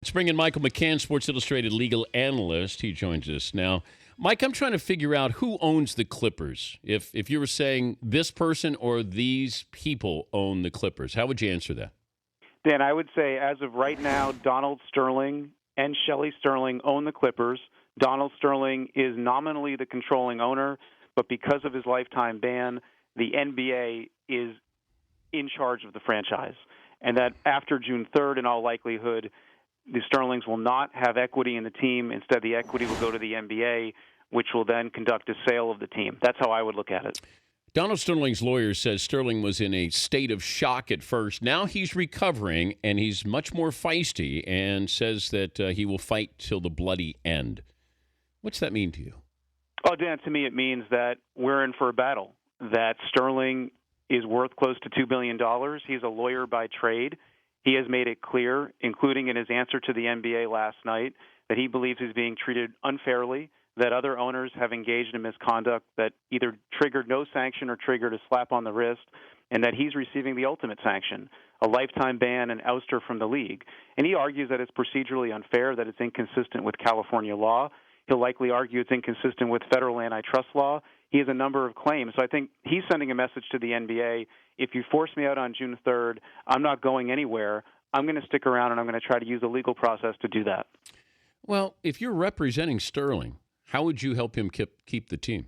Let's bring in Michael McCann, Sports Illustrated legal analyst. He joins us now. Mike, I'm trying to figure out who owns the Clippers. If you were saying this person or these people own the Clippers, how would you answer that? Dan, I would say as of right now, Donald Sterling and Shelley Sterling own the Clippers. Donald Sterling is nominally the controlling owner, but because of his lifetime ban, the NBA is in charge of the franchise. And that after June 3rd, in all likelihood, the Sterlings will not have equity in the team. Instead, the equity will go to the NBA, which will then conduct a sale of the team. That's how I would look at it. Donald Sterling's lawyer says Sterling was in a state of shock at first. Now he's recovering, and he's much more feisty and says that he will fight till the bloody end. What's that mean to you? Oh, Dan, to me it means that we're in for a battle, that Sterling is worth close to $2 billion. He's a lawyer by trade. He has made it clear, including in his answer to the NBA last night, that he believes he's being treated unfairly, that other owners have engaged in misconduct that either triggered no sanction or triggered a slap on the wrist, and that he's receiving the ultimate sanction, a lifetime ban and ouster from the league. And he argues that it's procedurally unfair, that it's inconsistent with California law. He'll likely argue it's inconsistent with federal antitrust law. He has a number of claims. So I think he's sending a message to the NBA, if you force me out on June 3rd, I'm not going anywhere. I'm going to stick around, and I'm going to try to use the legal process to do that. Well, if you're representing Sterling, how would you help him keep the team?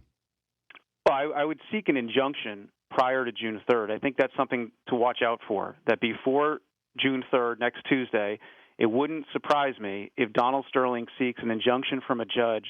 Well, I would seek an injunction prior to June 3rd. I think that's something to watch out for, that before June 3rd, next Tuesday, it wouldn't surprise me if Donald Sterling seeks an injunction from a judge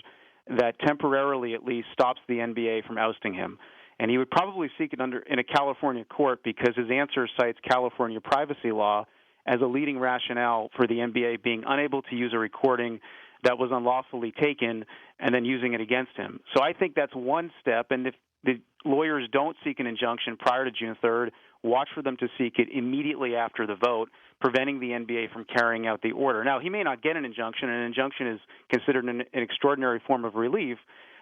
that temporarily at least stops the NBA from ousting him. And he would probably seek it in a California court because his answer cites California privacy law as a leading rationale for the NBA being unable to use a recording that was unlawfully taken and then using it against him. So I think that's one step. And if the lawyers don't seek an injunction prior to June 3rd, watch for them to seek it immediately after the vote, preventing the NBA from carrying out the order. Now, he may not get an injunction. An injunction is considered an extraordinary form of relief,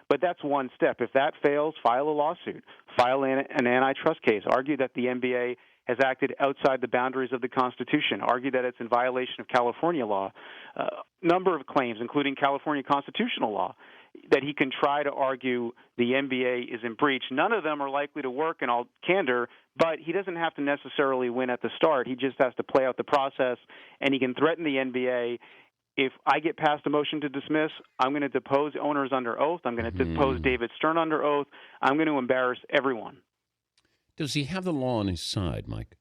but that's one step. If that fails, file a lawsuit, file an antitrust case, argue that the NBA has acted outside the boundaries of the Constitution, argue that it's in violation of California law, number of claims, including California constitutional law, that he can try to argue the NBA is in breach. None of them are likely to work in all candor, but he doesn't have to necessarily win at the start. He just has to play out the process, and he can threaten the NBA. If I get past a motion to dismiss, I'm going to depose owners under oath. I'm going to depose David Stern under oath. I'm going to embarrass everyone. Does he have the law on his side, Mike?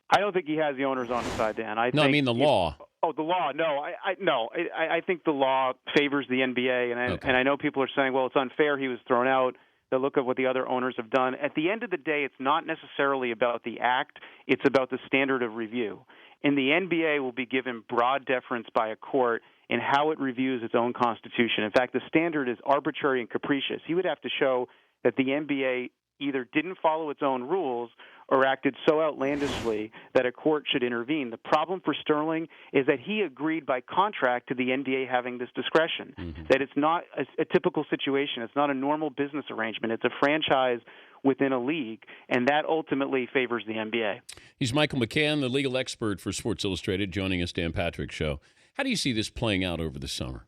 I don't think he has the owners on his side, Dan. I mean the law. Oh, the law. No, I think the law favors the NBA, and I know people are saying, well, it's unfair. He was thrown out. They look at what the other owners have done. At the end of the day, it's not necessarily about the act. It's about the standard of review. And the NBA will be given broad deference by a court in how it reviews its own constitution. In fact, the standard is arbitrary and capricious. He would have to show that the NBA either didn't follow its own rules or acted so outlandishly that a court should intervene. The problem for Sterling is that he agreed by contract to the NBA having this discretion, that it's not a typical situation. It's not a normal business arrangement. It's a franchise within a league, and that ultimately favors the NBA. He's Michael McCann, the legal expert for Sports Illustrated, joining us, Dan Patrick Show. How do you see this playing out over the summer?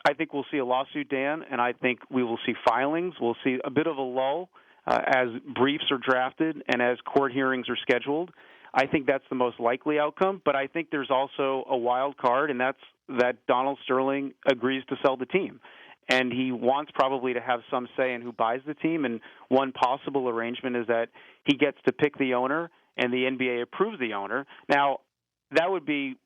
I think we'll see a lawsuit, Dan, and I think we will see filings. We'll see a bit of a lull as briefs are drafted and as court hearings are scheduled. I think that's the most likely outcome, but I think there's also a wild card, and that's that Donald Sterling agrees to sell the team. And he wants probably to have some say in who buys the team, and one possible arrangement is that he gets to pick the owner and the NBA approves the owner. Now, that would be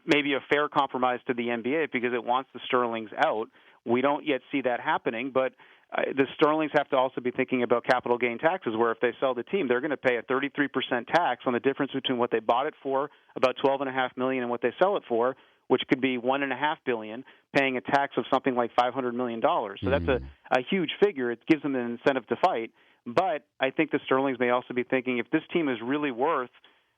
maybe a fair compromise to the NBA because it wants the Sterlings out. We don't yet see that happening, but the Sterlings have to also be thinking about capital gain taxes, where if they sell the team, they're going to pay a 33% tax on the difference between what they bought it for, about $12.5 million, and what they sell it for, which could be $1.5 billion, paying a tax of something like $500 million. So that's a huge figure. It gives them an incentive to fight. But I think the Sterlings may also be thinking if this team is really worth,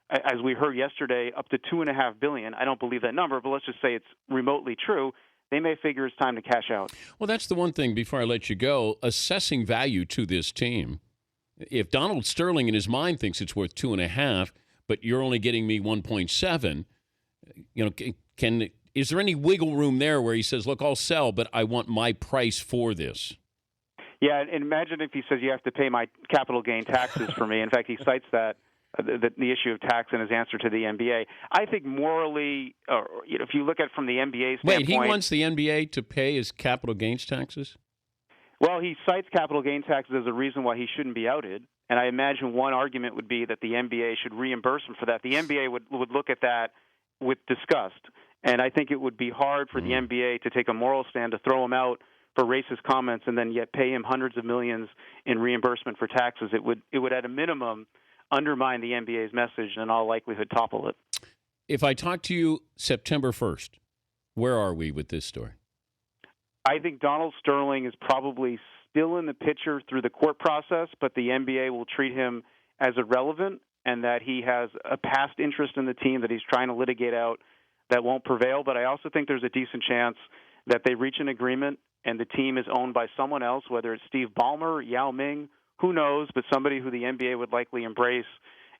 as we heard yesterday, up to $2.5 billion. I don't believe that number, but let's just say it's remotely true. They may figure it's time to cash out. Well, that's the one thing, before I let you go, assessing value to this team. If Donald Sterling in his mind thinks it's worth 2.5, but you're only getting me 1.7, Is there any wiggle room there where he says, look, I'll sell, but I want my price for this? Yeah, and imagine if he says you have to pay my capital gain taxes for me. In fact, he cites that the issue of tax in his answer to the NBA. I think morally, if you look at it from the NBA standpoint, wait, he wants the NBA to pay his capital gains taxes? Well, he cites capital gain taxes as a reason why he shouldn't be outed, and I imagine one argument would be that the NBA should reimburse him for that. The NBA would look at that with disgust, and I think it would be hard for the NBA to take a moral stand to throw him out for racist comments and then yet pay him hundreds of millions in reimbursement for taxes. It would at a minimum undermine the NBA's message and in all likelihood topple it. If I talk to you September 1st, where are we with this story? I think Donald Sterling is probably still in the picture through the court process, but the NBA will treat him as irrelevant and that he has a past interest in the team that he's trying to litigate out that won't prevail. But I also think there's a decent chance that they reach an agreement and the team is owned by someone else, whether it's Steve Ballmer, Yao Ming, who knows, but somebody who the NBA would likely embrace,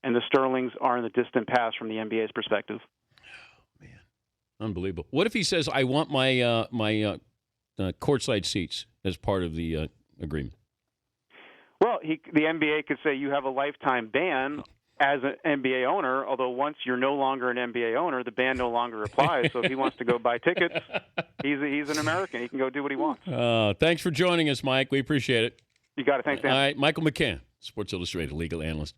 and the Sterlings are in the distant past from the NBA's perspective. Oh, man. Unbelievable. What if he says, I want my courtside seats as part of the agreement? Well, the NBA could say you have a lifetime ban as an NBA owner, although once you're no longer an NBA owner, the ban no longer applies. So if he wants to go buy tickets, he's an American. He can go do what he wants. Thanks for joining us, Mike. We appreciate it. You got it. Thanks, Dan. All right, Michael McCann, Sports Illustrated legal analyst.